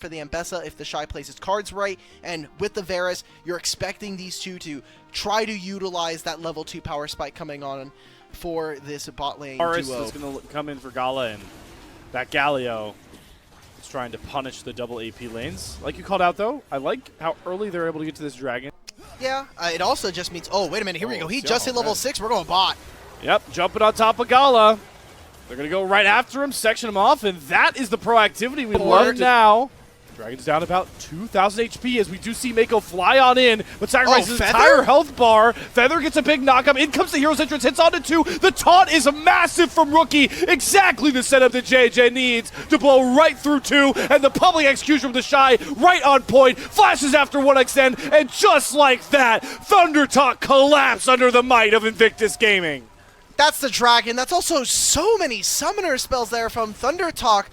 for the Ambessa if the Shy plays its cards right, and with the Varus, you're expecting these two to try to utilize that level 2 power spike coming on for this bot lane duo. Varus is going to come in for Gala, and that Galio is trying to punish the double AP lanes. Like you called out, though, I like how early they're able to get to this dragon. Yeah, it also just means, oh, wait a minute, here we go. He just hit level 6, we're going bot. Yep, jumping on top of Gala. They're going to go right after him, section him off, and that is the proactivity we learn now. Dragon's down about 2,000 HP as we do see Mako fly on in, but sacrifices his entire health bar. Feather gets a big knockup. In comes the Hero's Entrance, hits onto 2. The taunt is massive from Rookie. Exactly the setup that JJ needs to blow right through 2, and the public execution from the Shy right on point. Flashes after 1xN, and just like that, Thunder Talk collapse under the might of Invictus Gaming. That's the dragon. That's also so many summoner spells there from Thunder Talk.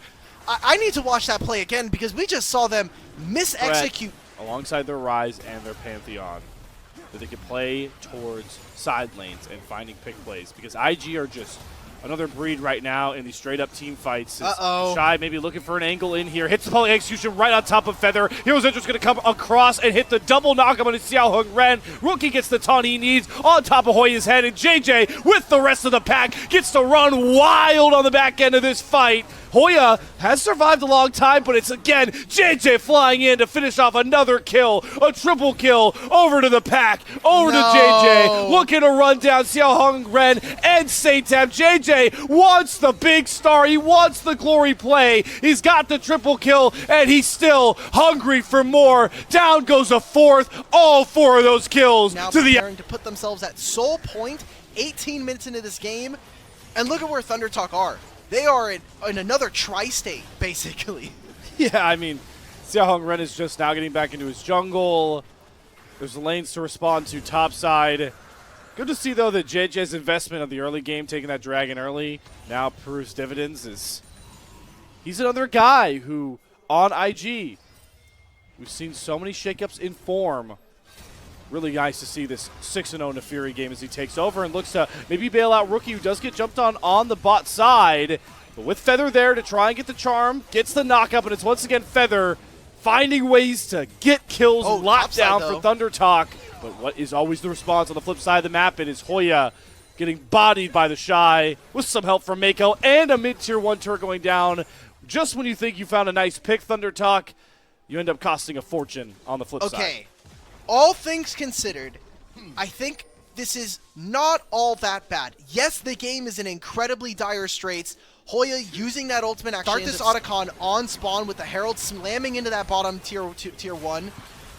I need to watch that play again because we just saw them mis-execute. Alongside their Rise and their Pantheon, that they can play towards side lanes and finding pick plays, because IG are just another breed right now in these straight-up team fights. Shy maybe looking for an angle in here. Hits the public execution right on top of Feather. Hero's Entrance going to come across and hit the double knockup on Xiao Hung Ren. Rookie gets the taunt he needs on top of Hoya's head, and JJ, with the rest of the pack, gets to run wild on the back end of this fight. Hoya has survived a long time, but it's again JJ flying in to finish off another kill, a triple kill over to the pack, over to JJ, looking to run down Xiao Hung Ren and Satam. JJ wants the big star, he wants the glory play, he's got the triple kill, and he's still hungry for more. Down goes a 4th, all 4 of those kills now to the preparing to put themselves at soul point 18 minutes into this game, and look at where Thunder Talk are. They are in another tri-state, basically. Yeah, I mean, Xiao Hung Ren is just now getting back into his jungle. There's lanes to respond to topside. Good to see, though, that JJ's investment of the early game, taking that dragon early, now proves dividends. He's another guy who, on IG, we've seen so many shakeups in form. Really nice to see this 6-0 Nefiri game as he takes over and looks to maybe bail out Rookie, who does get jumped on the bot side. But with Feather there to try and get the charm, gets the knockup, and it's once again Feather finding ways to get kills locked down for Thunder Talk. But what is always the response on the flip side of the map? It is Hoya getting bodied by the Shy with some help from Mako and a mid-tier 1 turret going down. Just when you think you found a nice pick, Thunder Talk, you end up costing a fortune on the flip side. Okay. All things considered, I think this is not all that bad. Yes, the game is in incredibly dire straits. Hoya using that ultimate actually. Start this Otacon on spawn with the Herald slamming into that bottom tier 1.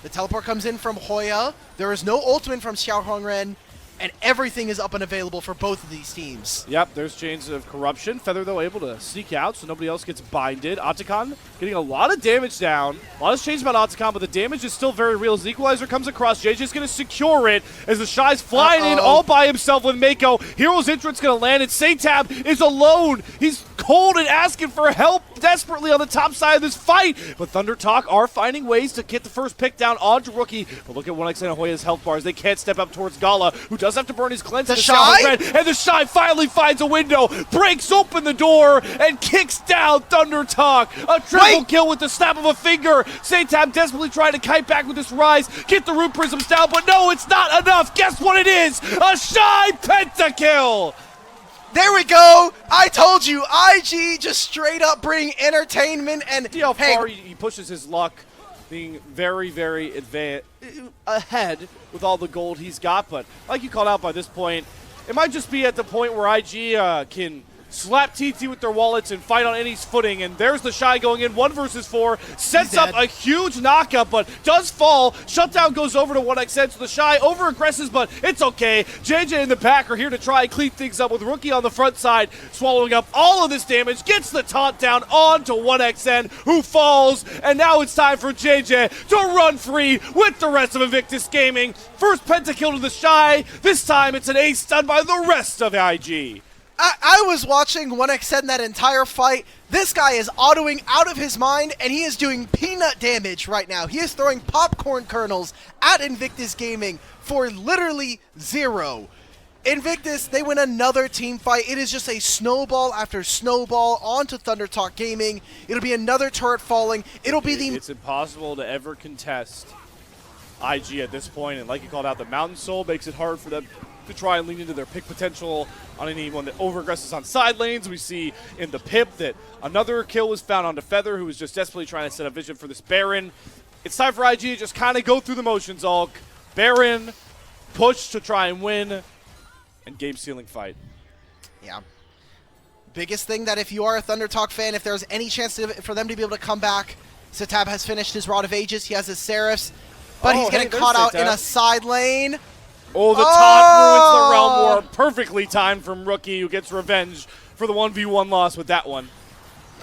The teleport comes in from Hoya. There is no ultimate from Xiao Hung Ren, and everything is up and available for both of these teams. Yep, there's chains of corruption. Feather, though, able to sneak out so nobody else gets binded. Otacon getting a lot of damage down. A lot has changed about Otacon, but the damage is still very real. As the Equalizer comes across, JJ's going to secure it as the Shy's flying in all by himself with Mako. Hero's Entrance going to land, and Satab is alone. He's cold and asking for help desperately on the top side of this fight. But Thunder Talk are finding ways to get the first pick down onto Rookie. But look at 1xN and Hoya's health bars. They can't step up towards Gala, who does have to burn his cleanse. The Shy? And the Shy finally finds a window, breaks open the door, and kicks down Thunder Talk. A triple kill with the snap of a finger. Satam desperately trying to kite back with this Rise, get the Root Prisms down, but no, it's not enough. Guess what it is? A Shy pentakill! There we go! I told you, IG just straight up bring entertainment, and see how far he pushes his luck, being very, very ahead with all the gold he's got. But like you called out, by this point, it might just be at the point where IG can slap TT with their wallets and fight on any footing. And there's the Shy going in 1 versus 4, sets up a huge knockup, but does fall. Shutdown goes over to 1xN, so the Shy over-aggresses, but it's okay. JJ and the pack are here to try and clean things up with Rookie on the front side, swallowing up all of this damage, gets the taunt down onto 1xN, who falls, and now it's time for JJ to run free with the rest of Invictus Gaming. First pentakill to the Shy. This time it's an ace done by the rest of IG. I was watching 1xN that entire fight. This guy is autoing out of his mind, and he is doing peanut damage right now. He is throwing popcorn kernels at Invictus Gaming for literally 0. Invictus, they win another team fight. It is just a snowball after snowball onto Thunder Talk Gaming. It'll be another turret falling. It'll be the... It's impossible to ever contest IG at this point, and like you called out, the Mountain Soul makes it hard for them to try and lean into their pick potential on anyone that over-aggresses on side lanes. We see in the Pip that another kill was found onto Feather, who was just desperately trying to set a vision for this Baron. It's time for IG to just kind of go through the motions, Ulk. Baron, push to try and win, and game-sealing fight. Yeah. Biggest thing that if you are a Thunder Talk fan, if there's any chance for them to be able to come back, Satab has finished his Rod of Ages. He has his Seraphs, but he's getting caught out in a side lane. Oh, the taunt ruins the Realm War. Perfectly timed from Rookie, who gets revenge for the 1v1 loss with that one.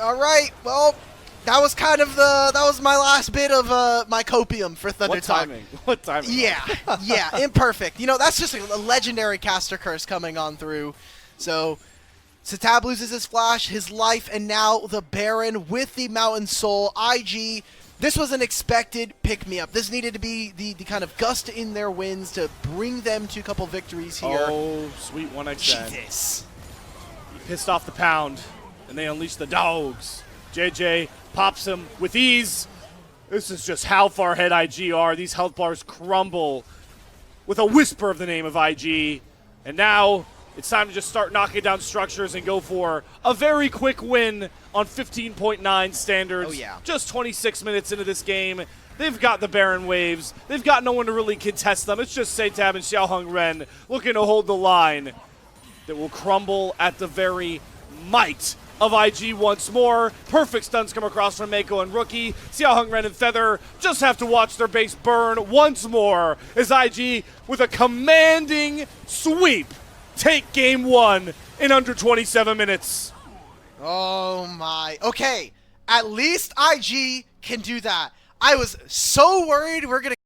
All right, well, that was kind of that was my last bit of my copium for Thunder Talk. What timing? Yeah, yeah, imperfect. You know, that's just a legendary caster curse coming on through. So, Satab loses his flash, his life, and now the Baron with the Mountain Soul. IG, this was an expected pick-me-up. This needed to be the kind of gust in their wins to bring them to a couple victories here. Oh, sweet 1xN. Jesus. He pissed off the Pound, and they unleashed the dogs. JJ pops him with ease. This is just how far ahead IG are. These health bars crumble with a whisper of the name of IG. And now it's time to just start knocking down structures and go for a very quick win on 15.9 standards. Oh, yeah. Just 26 minutes into this game. They've got the Baron waves. They've got no one to really contest them. It's just Satab and Xiaoheng Ren looking to hold the line that will crumble at the very might of IG once more. Perfect stuns come across from Mako and Rookie. Xiaoheng Ren and Feather just have to watch their base burn once more as IG, with a commanding sweep, take game one in under 27 minutes. Oh my. Okay, at least IG can do that. I was so worried we're going to